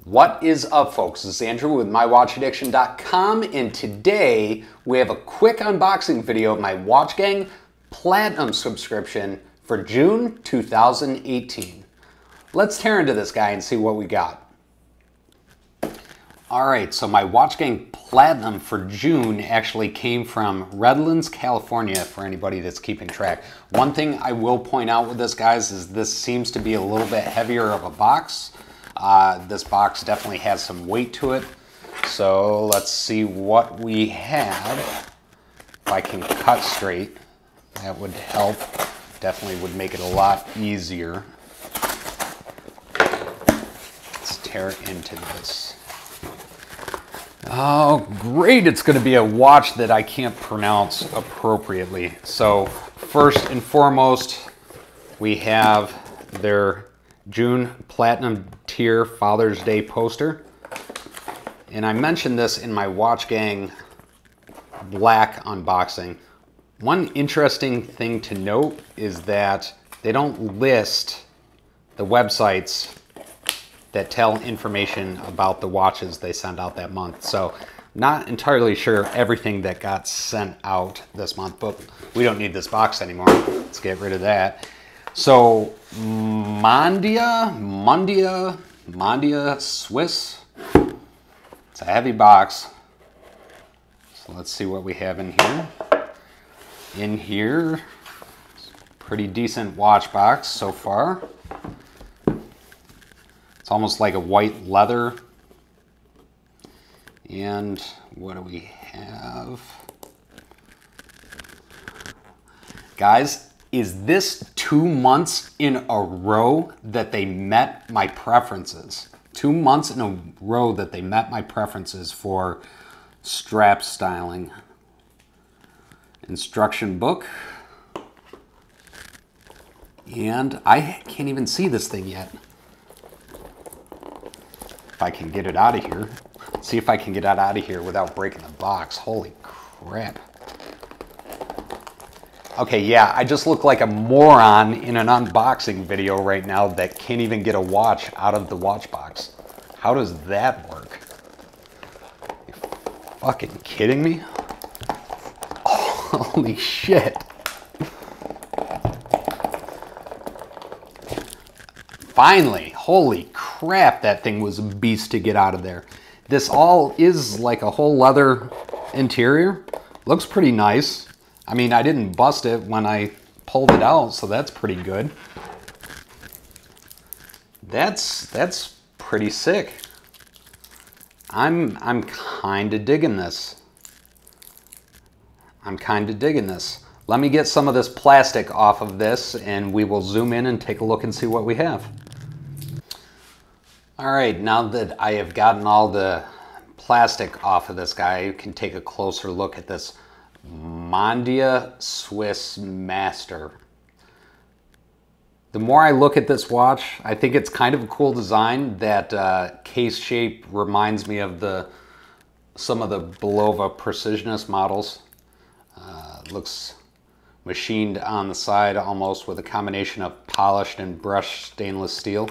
What is up, folks? This is Andrew with MyWatchAddiction.com, and today we have a quick unboxing video of my Watchgang Platinum subscription for June 2018. Let's tear into this guy and see what we got. Alright, so my Watchgang Platinum for June actually came from Redlands, California, for anybody that's keeping track. One thing I will point out with this, guys, is this seems to be a little bit heavier of a box. This box definitely has some weight to it. So let's see what we have. If I can cut straight, that would help. Definitely would make it a lot easier. Let's tear into this. Oh, great. It's going to be a watch that I can't pronounce appropriately. So first and foremost, we have their June Platinum Tier Father's Day poster. And I mentioned this in my Watchgang Black unboxing. One interesting thing to note is that they don't list the websites that tell information about the watches they send out that month. So not entirely sure everything that got sent out this month, but we don't need this box anymore. Let's get rid of that. So Mondia Swiss. It's a heavy box. So let's see what we have in here. In here, pretty decent watch box so far. It's almost like a white leather. And what do we have? Guys, is this 2 months in a row that they met my preferences? 2 months in a row that they met my preferences for strap styling. Instruction book. And I can't even see this thing yet. If I can get it out of here. See if I can get it out of here without breaking the box. Holy crap. Okay, yeah, I just look like a moron in an unboxing video right now that can't even get a watch out of the watch box. How does that work? You fucking kidding me? Oh, holy shit. Finally, holy crap, that thing was a beast to get out of there. This all is like a whole leather interior. Looks pretty nice. I mean, I didn't bust it when I pulled it out, so that's pretty good. That's pretty sick. I'm kind of digging this. I'm kind of digging this. Let me get some of this plastic off of this, and we will zoom in and take a look and see what we have. All right, now that I have gotten all the plastic off of this guy, you can take a closer look at this Mondia Swiss Master. The more I look at this watch, I think it's kind of a cool design. That case shape reminds me of some of the Bulova Precisionist models. Looks machined on the side almost with a combination of polished and brushed stainless steel.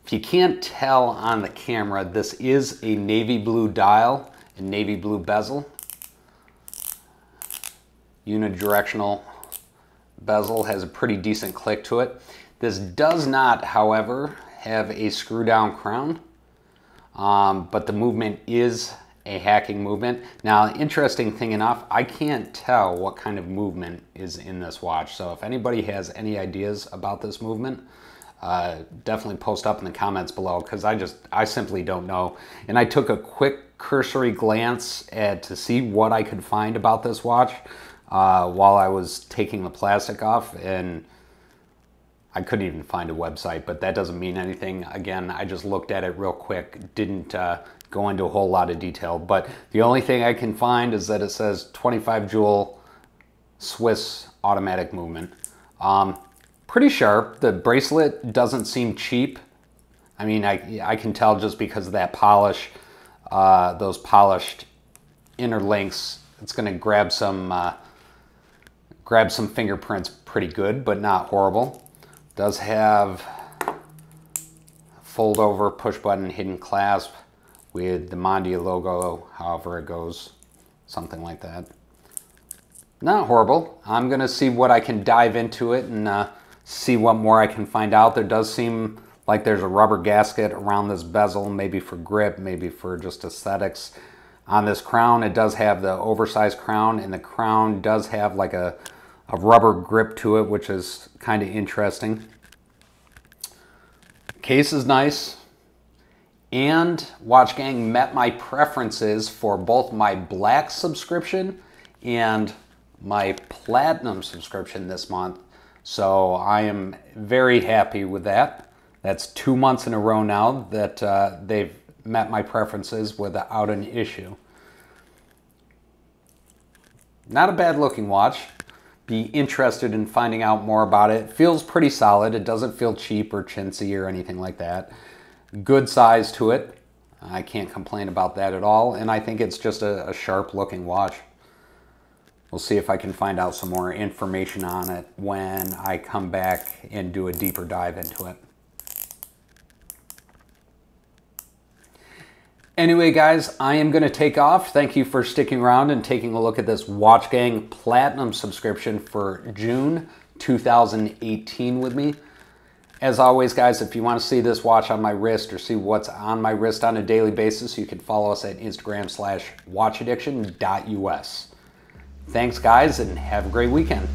If you can't tell on the camera, this is a navy blue dial and navy blue bezel. Unidirectional bezel, has a pretty decent click to it. This does not, however, have a screw down crown, but the movement is a hacking movement. Now, interesting thing enough, I can't tell what kind of movement is in this watch. So if anybody has any ideas about this movement, definitely post up in the comments below, because I simply don't know. And I took a quick cursory glance to see what I could find about this watch while I was taking the plastic off, and I couldn't even find a website, but that doesn't mean anything. Again, I just looked at it real quick, didn't go into a whole lot of detail, but the only thing I can find is that it says 25 jewel Swiss automatic movement. Pretty sharp. The bracelet doesn't seem cheap. I mean, I can tell just because of that polish, those polished inner links. It's going to grab some fingerprints pretty good, but not horrible. Does have fold over push button hidden clasp with the Mondia logo, however it goes, something like that. Not horrible. I'm gonna see what I can dive into it and see what more I can find out. There does seem like there's a rubber gasket around this bezel, maybe for grip, maybe for just aesthetics. On this crown, it does have the oversized crown, and the crown does have like a rubber grip to it, which is kind of interesting. Case is nice, and Watchgang met my preferences for both my black subscription and my platinum subscription this month. So I am very happy with that. That's 2 months in a row now that they've met my preferences without an issue. Not a bad looking watch. Be interested in finding out more about it. It feels pretty solid. It doesn't feel cheap or chintzy or anything like that. Good size to it. I can't complain about that at all. And I think it's just a sharp looking watch. We'll see if I can find out some more information on it when I come back and do a deeper dive into it. Anyway, guys, I am going to take off. Thank you for sticking around and taking a look at this Watchgang Platinum subscription for June 2018 with me. As always, guys, if you want to see this watch on my wrist or see what's on my wrist on a daily basis, you can follow us at Instagram/watchaddiction.us. Thanks, guys, and have a great weekend.